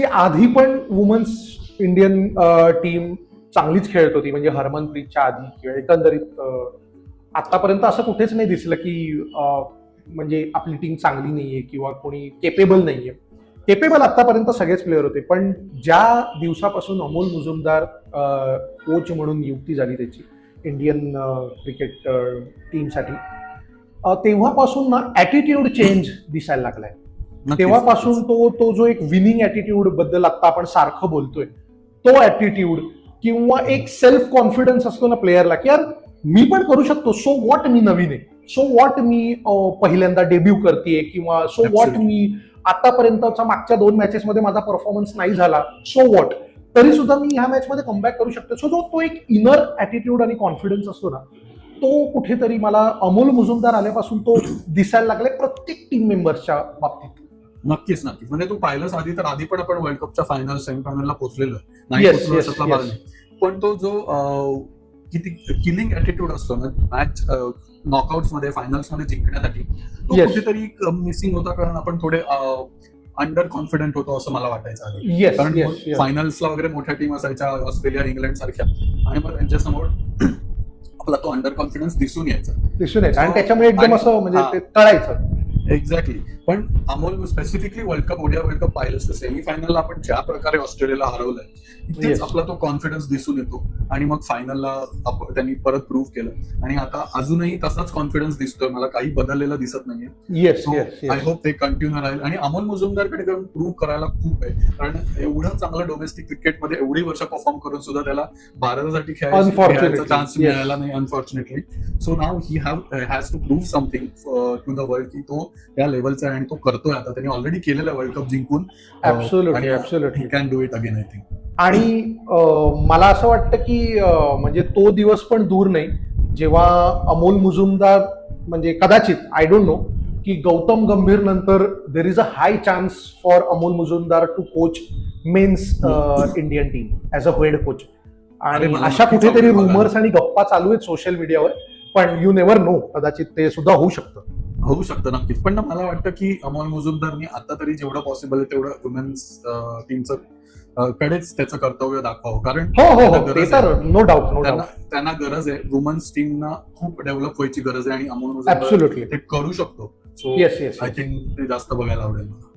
आधी पण women's Indian team चांगलीच खेळत होती, म्हणजे हरमनप्रीतच्या आधी किंवा एकंदरीत आतापर्यंत असं कुठेच नाही दिसलं की म्हणजे आपली टीम चांगली नाहीये किंवा कोणी केपेबल नाहीये. केपेबल आतापर्यंत सगळेच प्लेअर होते, पण ज्या दिवसापासून अमोल मुजुमदार कोच म्हणून नियुक्ती झाली त्याची इंडियन क्रिकेट टीमसाठी, तेव्हापासून ना ऍटिट्यूड चेंज दिसायला लागलाय. तेव्हापासून तो जो एक विनिंग ऍटिट्यूड बद्दल आता आपण सारखं बोलतोय, तो ऍटिट्यूड किंवा एक सेल्फ कॉन्फिडन्स असतो ना प्लेअरला की यार मी पण करू शकतो, सो वॉट मी नवीन आहे, सो वॉट मी पहिल्यांदा डेब्यू करतेय, किंवा सो वॉट मी आतापर्यंतच्या मागच्या 2 मॅचेसमध्ये माझा परफॉर्मन्स नाही झाला, सो वॉट, तरी सुद्धा मी ह्या मॅचमध्ये कमबॅक करू शकतो. सो तो एक इनर ऍटिट्यूड आणि कॉन्फिडन्स असतो ना, तो कुठेतरी मला अमोल मुजुमदार आल्यापासून तो दिसायला लागलाय प्रत्येक टीम मेंबर्सच्या बाबतीत. नक्कीच नक्कीच. म्हणजे तू पाहिलंस आधी पण आपण वर्ल्ड कपच्या फायनल सेमीफायनलला पोहोचलेलो नाही, पण तो जो किती किलिंग ऍटिट्यूड असतो ना मॅच नॉकआउट्स मध्ये फायनल्स मध्ये जिंकण्यासाठी, तो कुठेतरी मिसिंग होता, कारण आपण थोडे अंडर कॉन्फिडंट होतो असं मला वाटायचं आधी. कारण फायनल्सला वगैरे मोठ्या टीम असायच्या, ऑस्ट्रेलिया इंग्लंड सारख्या, आणि मग त्यांच्यासमोर आपला तो अंडर कॉन्फिडन्स दिसून यायचा आणि त्याच्यामुळे एकदम असं म्हणजे ते तळायचं. एक्झॅक्टली. पण Amol specifically Odia world cup पाहिलंच तर सेमीफायनलला आपण ज्या प्रकारे ऑस्ट्रेलियाला हरवलंय, तिथेच आपला तो कॉन्फिडन्स दिसून येतो, आणि मग फायनलला त्यांनी परत प्रूव्ह केलं, आणि आता अजूनही तसाच कॉन्फिडन्स दिसतोय, मला काही बदललेलं दिसत नाहीये. आय होप ते कंटिन्यू राहील. आणि अमोल मुजुमदारकडे प्रूव्ह करायला खूप आहे, कारण एवढं चांगलं डोमेस्टिक क्रिकेटमध्ये एवढी वर्ष परफॉर्म करून सुद्धा त्याला भारतासाठी खेळायचा चान्स मिळाला नाही, unfortunately. So now he has to prove something to the world की तो या लेवलचा आहे, आणि तो करतोय. आता त्यांनी ऑलरेडी केलेला वर्ल्ड कप जिंकून. Absolutely can do it again, I think. आणि मला असं वाटतं की म्हणजे तो दिवस पण दूर नाही जेव्हा अमोल मुजुमदार, म्हणजे कदाचित आय डोंट नो, की गौतम गंभीर नंतर there is a high chance for Amol Muzumdar to coach men's Indian team as a head coach. आणि अशा कुठेतरी रुमर्स आणि गप्पा चालू आहेत सोशल मीडियावर, पण यू नेव्हर नो, कदाचित ते सुद्धा होऊ शकतं नक्कीच. पण मला वाटतं की अमोल मुजुमदारनी आता तरी जेवढं पॉसिबल आहे तेवढं वुमेन्स टीमचं कडेच त्याचं कर्तव्य दाखवावं, कारण नो डाऊट त्यांना गरज आहे. वुमन्स टीमना खूप डेव्हलप व्हायची गरज आहे, आणि अमोल मुजुमदार ते करू शकतो. सो आय थिंक ते जास्त बघायला आवडेल.